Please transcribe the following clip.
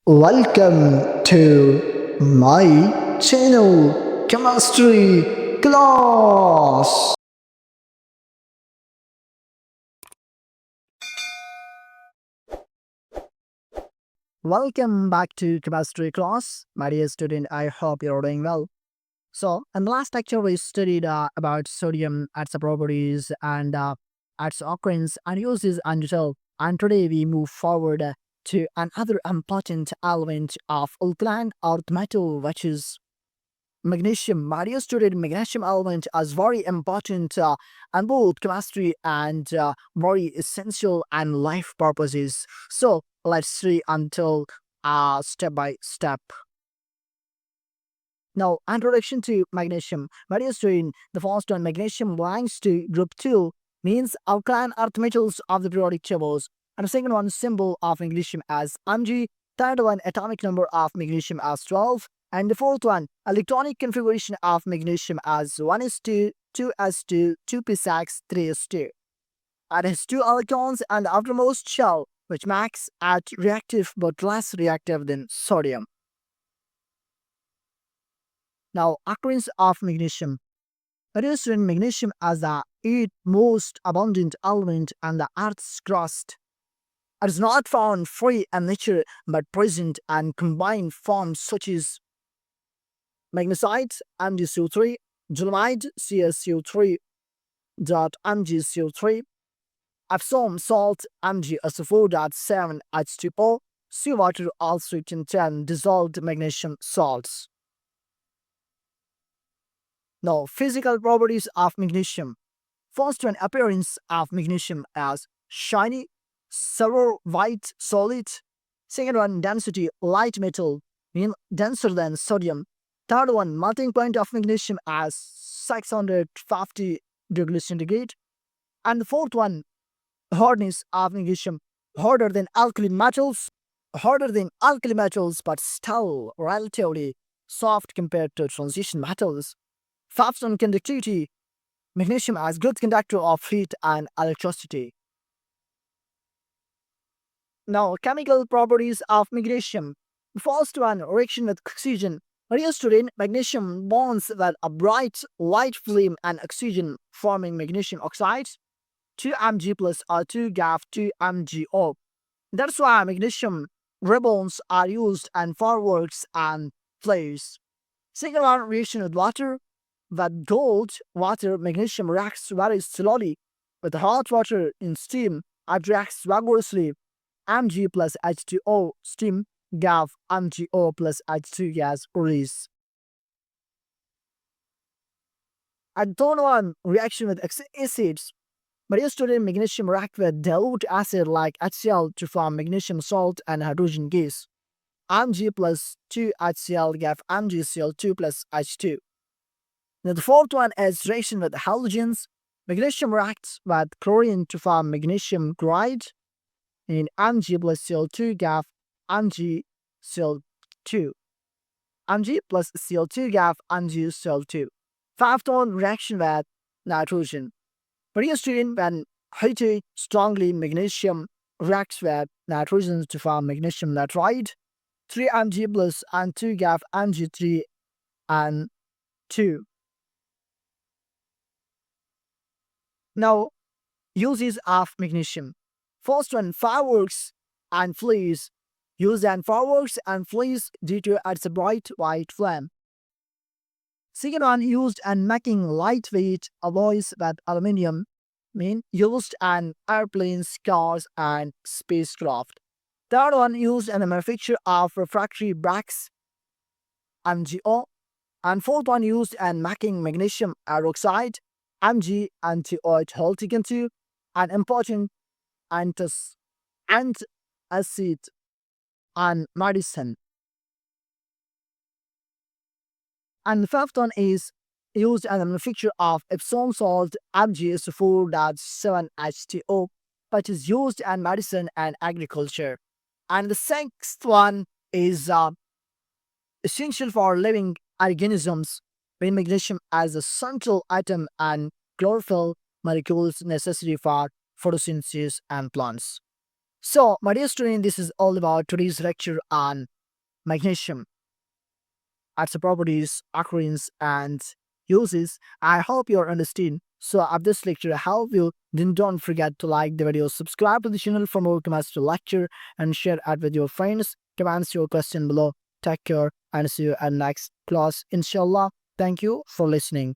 Welcome to my channel Chemistry Class. Welcome back to Chemistry Class. My dear student, I hope you're doing well. So, in the last lecture, we studied about sodium, its properties, and its occurrence and uses and result. And today we move forward to another important element of alkaline earth metal, which is magnesium. Maria studied magnesium element as very important in both chemistry and very essential and life purposes. So let's see until step by step. Now, introduction to magnesium. Maria studied the first one, magnesium belongs to group 2, means alkaline earth metals of the periodic tables. And the second one, symbol of magnesium as Mg. Third one, atomic number of magnesium as 12. And the fourth one, electronic configuration of magnesium as 1s2, 2s2, 2p6, 3s2. It has 2 electrons and the outermost shell, which makes it reactive but less reactive than sodium. Now, occurrence of magnesium. It is when magnesium as the 8th most abundant element in the Earth's crust. It is not found free in nature but present in combined forms such as magnesite MgCO3, dolomite CaSO3, MgCO3, Epsom salt MgSO4.7 H2O, seawater also contain dissolved magnesium salts. Now, physical properties of magnesium. First one, appearance of magnesium as shiny, silver white solid. Second one, density, light metal, mean denser than sodium. Third one, melting point of magnesium as 650 degrees centigrade. And the fourth one, hardness of magnesium, harder than alkaline metals, but still relatively soft compared to transition metals. Fifth one, conductivity, magnesium as good conductor of heat and electricity. Now, chemical properties of magnesium. First one, reaction with oxygen. Reduced magnesium bonds with a bright light flame and oxygen, forming magnesium oxide, 2Mg plus or 2 2MgO. That's why magnesium ribbons are used in fireworks and flares. Second one, reaction with water. With cold water, magnesium reacts very slowly. With hot water in steam, it reacts vigorously. Mg plus H2O steam give MgO plus H2 gas release. And third one, reaction with acids. Magnesium magnesium react with dilute acid like HCl to form magnesium salt and hydrogen gas. Mg plus 2HCl give MgCl2 plus H2. Now the fourth one is reaction with halogens. Magnesium reacts with chlorine to form magnesium chloride. And Mg plus Cl2 give MgCl2. Mg plus Cl2 give MgCl2. Fifth one, reaction with nitrogen. Produced when heated strongly, magnesium reacts with nitrogen to form magnesium nitride. 3 Mg plus and 2 give Mg3 and 2. Now, uses of magnesium. First one, fireworks and flares. Used in fireworks and flares due to its bright white flame. Second one, used in making lightweight alloys with aluminium, mean used in airplanes, cars, and spacecraft. Third one, used in the manufacture of refractory bricks, MgO. And fourth one, used in making magnesium hydroxide, Mg anti-oxidant, and important antacid and medicine. And the fifth one is used in the manufacture of Epsom salt MgSO4.7 H2O, which is used in medicine and agriculture. And the sixth one is essential for living organisms, when magnesium as a central atom and chlorophyll molecules necessary for photosynthesis and plants. So, my dear student, this is all about today's lecture on magnesium, its properties, occurrence, and uses. I hope you understand. So, if this lecture helped you, then don't forget to like the video, subscribe to the channel for more chemistry lecture, and share it with your friends. Comment your question below. Take care and see you at next class, inshallah. Thank you for listening.